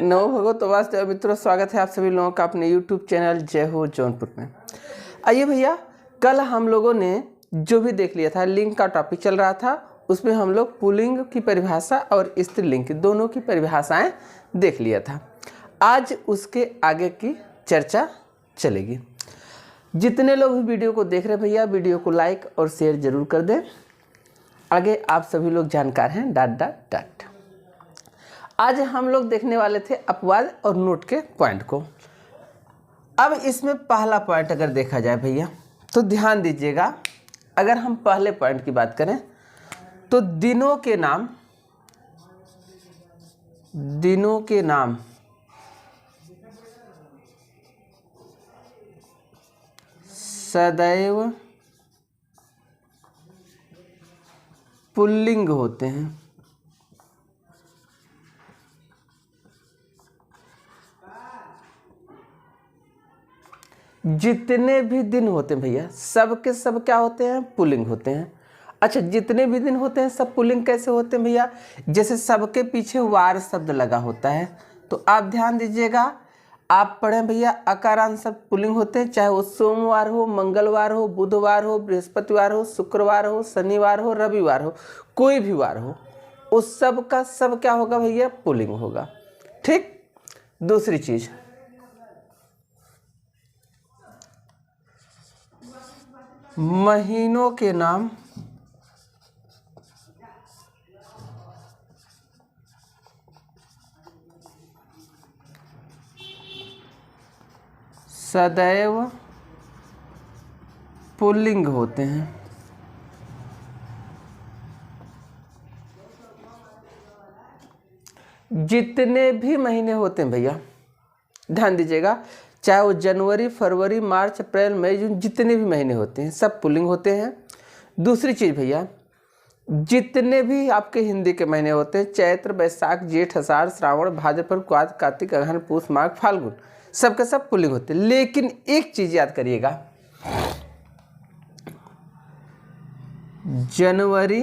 नमो भगवतो वासुदेव। मित्रों, स्वागत है आप सभी लोगों का अपने YouTube चैनल जय हो जौनपुर में। आइए भैया, कल हम लोगों ने जो भी देख लिया था, लिंग का टॉपिक चल रहा था, उसमें हम लोग पुल्लिंग की परिभाषा और स्त्रीलिंग की दोनों की परिभाषाएं देख लिया था। आज उसके आगे की चर्चा चलेगी। जितने लोग भी वीडियो को देख रहे हैं भैया, वीडियो को लाइक और शेयर जरूर कर दें। आगे आप सभी लोग जानकार हैं डॉट। आज हम लोग देखने वाले थे अपवाद और नोट के पॉइंट को। अब इसमें पहला पॉइंट अगर देखा जाए भैया तो ध्यान दीजिएगा। अगर हम पहले पॉइंट की बात करें तो दिनों के नाम सदैव पुल्लिंग होते हैं। जितने भी दिन होते हैं भैया, सब के सब क्या होते हैं? पुल्लिंग होते हैं। अच्छा, जितने भी दिन होते हैं सब पुल्लिंग कैसे होते हैं भैया? जैसे सबके पीछे वार शब्द लगा होता है, तो आप ध्यान दीजिएगा। आप पढ़ें भैया, अकारांत शब्द पुल्लिंग होते हैं, चाहे वो सोमवार हो, मंगलवार हो, बुधवार हो, बृहस्पतिवार हो, शुक्रवार हो, शनिवार हो, रविवार हो, कोई भी वार हो, उस सब का सब क्या होगा भैया? पुल्लिंग होगा। ठीक। दूसरी चीज, महीनों के नाम सदैव पुल्लिंग होते हैं। जितने भी महीने होते हैं भैया, ध्यान दीजिएगा, चाहे वो जनवरी, फरवरी, मार्च, अप्रैल, मई, जून, जितने भी महीने होते हैं सब पुल्लिंग होते हैं। दूसरी चीज़ भैया, जितने भी आपके हिंदी के महीने होते हैं, चैत्र, बैसाख, जेठ, आषाढ़, श्रावण, भाद्रपद, कार्तिक, अगहन, पूस, माघ, फाल्गुन, सब के सब पुल्लिंग होते हैं। लेकिन एक चीज़ याद करिएगा, जनवरी,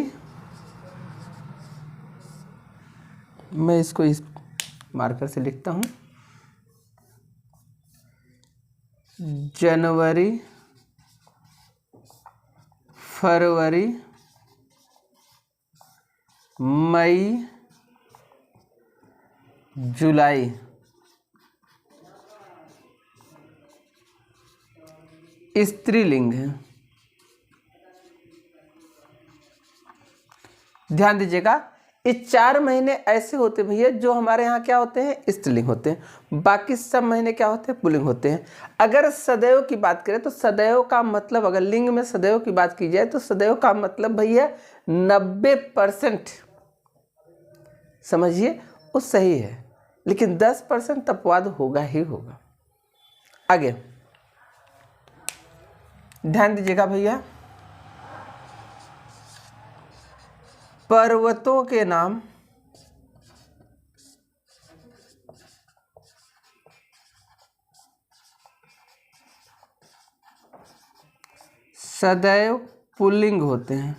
मैं इसको इस मार्कर से लिखता हूँ, जनवरी, फरवरी, मई, जुलाई, स्त्रीलिंग है। ध्यान दीजिएगा, ये 4 महीने ऐसे होते हैं भैया जो हमारे यहाँ क्या होते हैं? स्त्रीलिंग होते हैं। बाकी सब महीने क्या होते हैं? पुल्लिंग होते हैं। अगर सदैव की बात करें तो सदैव का मतलब, अगर लिंग में सदैव की बात की जाए तो सदैव का मतलब भैया 90% समझिए वो सही है, लेकिन 10% अपवाद होगा ही होगा। आगे ध्यान दीजिएगा भैया, पर्वतों के नाम सदैव पुल्लिंग होते हैं।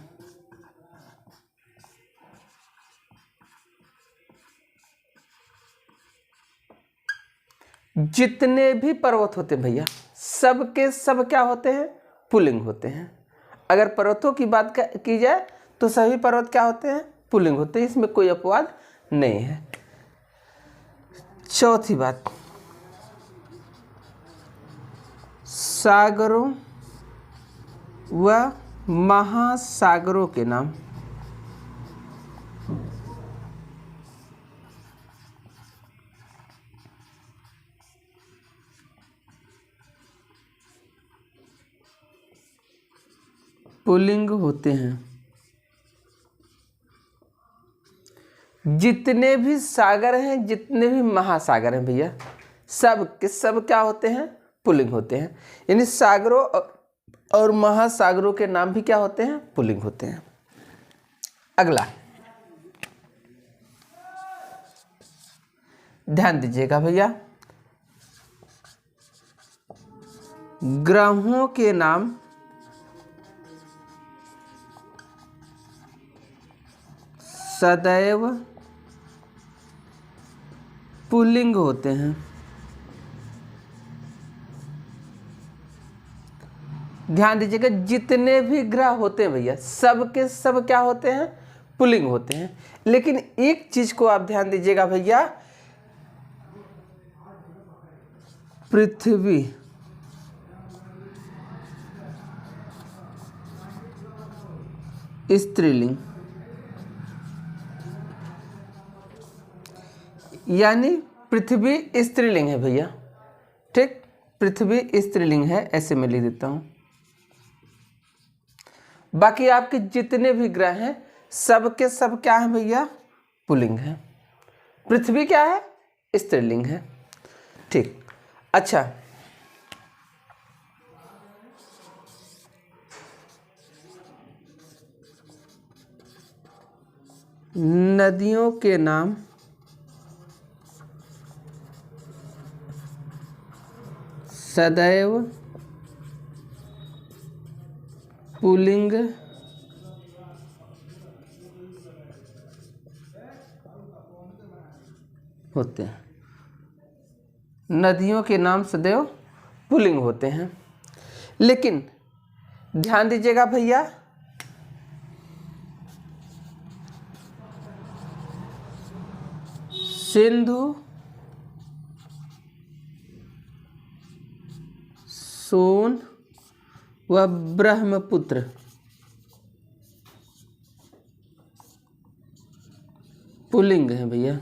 जितने भी पर्वत होते हैं भैया, सब के सब क्या होते हैं? पुल्लिंग होते हैं। अगर पर्वतों की बात की जाए तो सभी पर्वत क्या होते हैं? पुल्लिंग होते हैं। इसमें कोई अपवाद नहीं है। चौथी बात, सागरों व महासागरों के नाम पुल्लिंग होते हैं। जितने भी सागर हैं, जितने भी महासागर हैं भैया, सब के सब क्या होते हैं? पुल्लिंग होते हैं। यानी सागरों और महासागरों के नाम भी क्या होते हैं? पुल्लिंग होते हैं। अगला ध्यान दीजिएगा भैया, ग्रहों के नाम सदैव पुल्लिंग होते हैं। ध्यान दीजिएगा, जितने भी ग्रह होते हैं भैया सब के सब क्या होते हैं, पुल्लिंग होते हैं। लेकिन एक चीज को आप ध्यान दीजिएगा भैया, पृथ्वी स्त्रीलिंग, यानी पृथ्वी स्त्रीलिंग है भैया। ठीक, पृथ्वी स्त्रीलिंग है, ऐसे मैं लिख देता हूं। बाकी आपके जितने भी ग्रह हैं सब के सब क्या है भैया, पुल्लिंग है। पृथ्वी क्या है, स्त्रीलिंग है। ठीक, अच्छा नदियों के नाम सदैव पुल्लिंग होते हैं। नदियों के नाम सदैव पुल्लिंग होते हैं। लेकिन ध्यान दीजिएगा भैया, सिंधु, सोन व ब्रह्मपुत्र पुल्लिंग है भैया।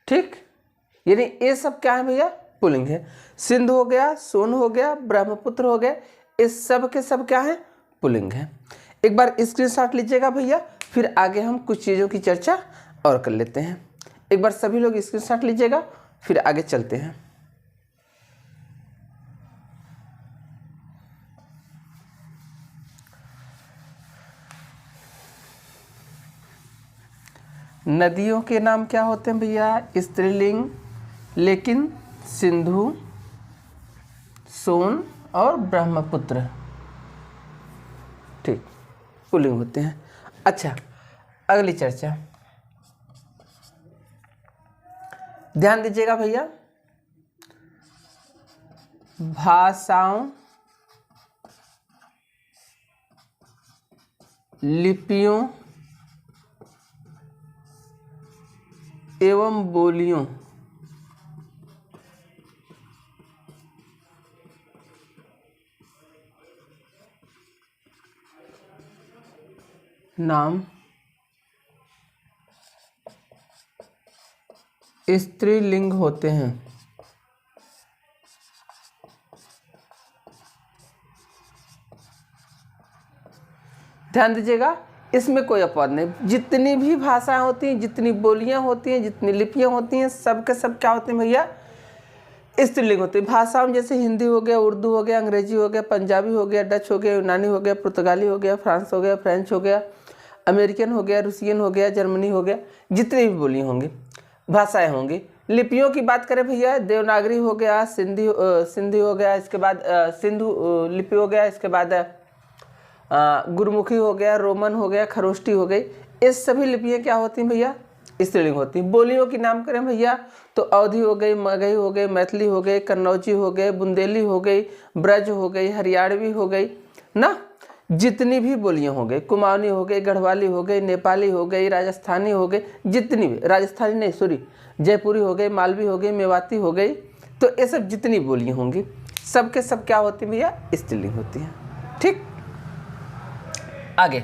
ठीक, यानी ये सब क्या है भैया, पुल्लिंग है। सिंधु हो गया, सोन हो गया, ब्रह्मपुत्र हो गया, इस सब के सब क्या है, पुल्लिंग है। एक बार स्क्रीनशॉट लीजिएगा भैया, फिर आगे हम कुछ चीज़ों की चर्चा और कर लेते हैं। एक बार सभी लोग स्क्रीनशॉट लीजिएगा, फिर आगे चलते हैं। नदियों के नाम क्या होते हैं भैया, स्त्रीलिंग, लेकिन सिंधु, सोन और ब्रह्मपुत्र ठीक पुल्लिंग होते हैं। अच्छा, अगली चर्चा ध्यान दीजिएगा भैया, भाषाओं, लिपियों एवं बोलियों नाम स्त्रीलिंग होते हैं। ध्यान दीजिएगा, इसमें कोई अपवाद नहीं। जितनी भी भाषाएं होती हैं, जितनी बोलियां होती हैं, जितनी लिपियां होती हैं, सब के सब क्या होते हैं भैया, स्त्रीलिंग होती है। भाषाओं जैसे हिंदी हो गया, उर्दू हो गया, अंग्रेजी हो गया, पंजाबी हो गया, डच हो गया, यूनानी हो गया, पुर्तगाली हो गया, फ्रांस हो गया, फ्रेंच हो गया, अमेरिकन हो गया, रूसियन हो गया, जर्मनी हो गया, जितनी भी बोलियाँ होंगी, भाषाएं होंगी। लिपियों की बात करें भैया, देवनागरी हो गया, सिंधी हो गया, इसके बाद सिंधु लिपि हो गया, इसके बाद गुरमुखी हो गया, रोमन हो गया, खरोष्टी हो गई। ये सभी लिपियाँ क्या होती हैं भैया, स्त्रीलिंग होती हैं। बोलियों की नाम करें भैया तो अवधी हो गई, मगही हो गई, मैथिली हो गई, कन्नौजी हो गए, बुंदेली हो गई, ब्रज हो गई, हरियाणवी हो गई ना, जितनी भी बोलियां हो गई, कुमाऊनी हो गई, गढ़वाली हो गई, नेपाली हो गई, राजस्थानी हो गई, जितनी भी, राजस्थानी नहीं सॉरी, जयपुरी हो गई, मालवी हो गई, मेवाती हो गई, तो ये सब जितनी बोलियां होंगी सब के सब क्या होती हैं भैया, स्त्रीलिंग होती हैं। ठीक, आगे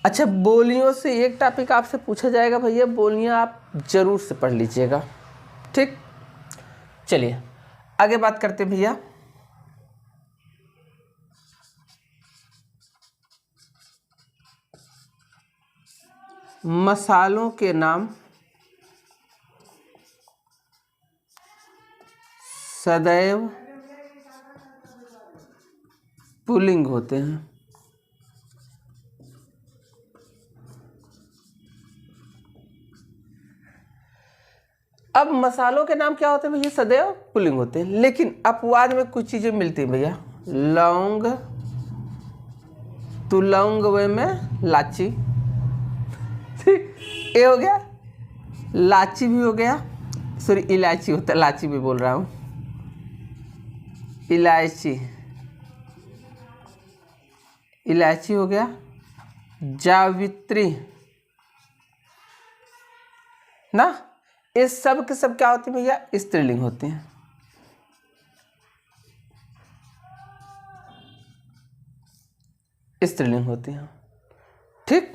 अच्छा, बोलियों से एक टॉपिक आपसे पूछा जाएगा भैया, बोलियां आप जरूर से पढ़ लीजिएगा। ठीक, चलिए आगे बात करते हैं भैया। मसालों के नाम सदैव पुल्लिंग होते हैं। अब मसालों के नाम क्या होते हैं भैया, सदैव पुल्लिंग होते हैं, लेकिन अपवाद में कुछ चीजें मिलती हैं भैया। लौंग, तुलंग वे में लाची, ठीक, ये हो गया। लाची भी हो गया, सॉरी इलायची होता है, लाची भी बोल रहा हूँ, इलायची, इलायची हो गया। जावित्री ना, ये सब के सब क्या होती है भैया, स्त्रीलिंग होती हैं। स्त्रीलिंग होती हैं, ठीक।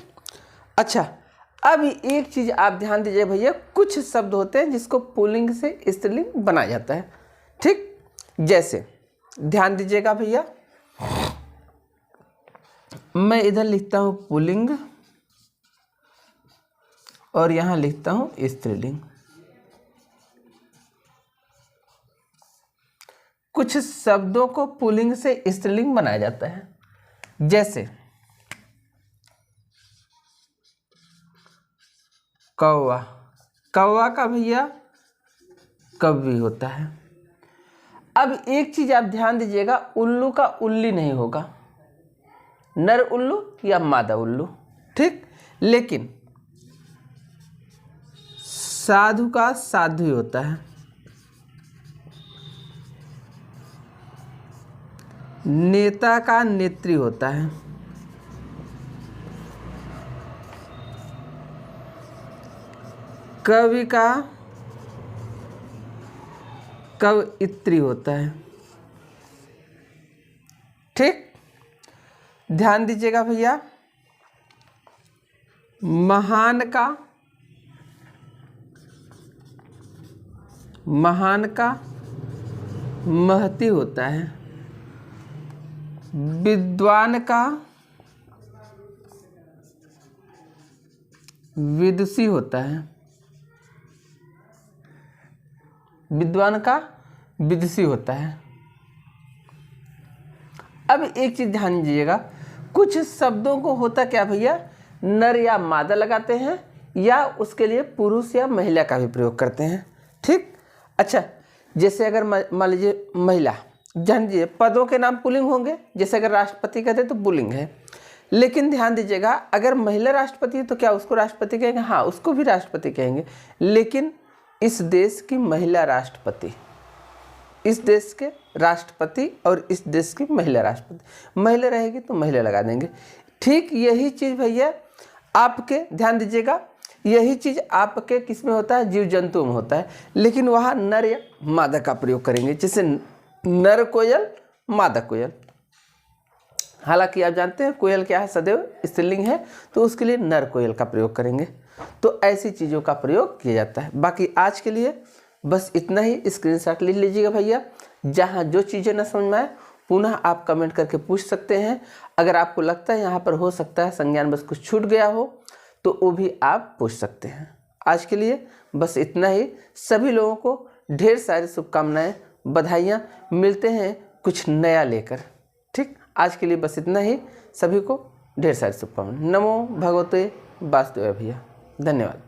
अच्छा, अब एक चीज आप ध्यान दीजिए भैया, कुछ शब्द होते हैं जिसको पुल्लिंग से स्त्रीलिंग बनाया जाता है, ठीक। जैसे ध्यान दीजिएगा भैया, मैं इधर लिखता हूं पुल्लिंग और यहां लिखता हूं स्त्रीलिंग। कुछ शब्दों को पुल्लिंग से स्त्रीलिंग बनाया जाता है, जैसे कौवा, कौवा का भैया कव्वी होता है। अब एक चीज आप ध्यान दीजिएगा, उल्लू का उल्ली नहीं होगा, नर उल्लू या मादा उल्लू, ठीक। लेकिन साधु का साधु ही होता है, नेता का नेत्री होता है, कवि का कवयित्री होता है, ठीक। ध्यान दीजिएगा भैया, महान का महती होता है, विद्वान का विदुषी होता है, विद्वान का विदुषी होता है। अब एक चीज ध्यान दीजिएगा, कुछ शब्दों को होता क्या भैया, नर या मादा लगाते हैं या उसके लिए पुरुष या महिला का भी प्रयोग करते हैं, ठीक। अच्छा, जैसे अगर मान लीजिए महिला, ध्यान दीजिए पदों के नाम पुल्लिंग होंगे, जैसे अगर राष्ट्रपति कहते हैं तो पुल्लिंग है। लेकिन ध्यान दीजिएगा, अगर महिला राष्ट्रपति है तो क्या उसको राष्ट्रपति कहेंगे, हाँ उसको भी राष्ट्रपति कहेंगे। लेकिन इस देश की महिला राष्ट्रपति, इस देश के राष्ट्रपति और इस देश की महिला राष्ट्रपति, महिला रहेगी तो महिला लगा देंगे, ठीक। यही चीज़ भैया आपके, ध्यान दीजिएगा, यही चीज़ आपके किस में होता है, जीव जंतु में होता है। लेकिन वहाँ नर या मादा का प्रयोग करेंगे, जैसे नर कोयल, मादा कोयल। हालांकि आप जानते हैं कोयल क्या है, सदैव स्त्रीलिंग है, तो उसके लिए नर कोयल का प्रयोग करेंगे। तो ऐसी चीज़ों का प्रयोग किया जाता है। बाकी आज के लिए बस इतना ही, स्क्रीनशॉट ले लीजिएगा भैया। जहाँ जो चीज़ें न समझ में आए पुनः आप कमेंट करके पूछ सकते हैं। अगर आपको लगता है यहाँ पर हो सकता है संज्ञान बस कुछ छूट गया हो तो वो भी आप पूछ सकते हैं। आज के लिए बस इतना ही। सभी लोगों को ढेर सारी शुभकामनाएं, बधाइयाँ। मिलते हैं कुछ नया लेकर, ठीक। आज के लिए बस इतना ही। सभी को ढेर सारी शुभकामनाएं। नमो भगवते वासुदेवाय भैया, धन्यवाद।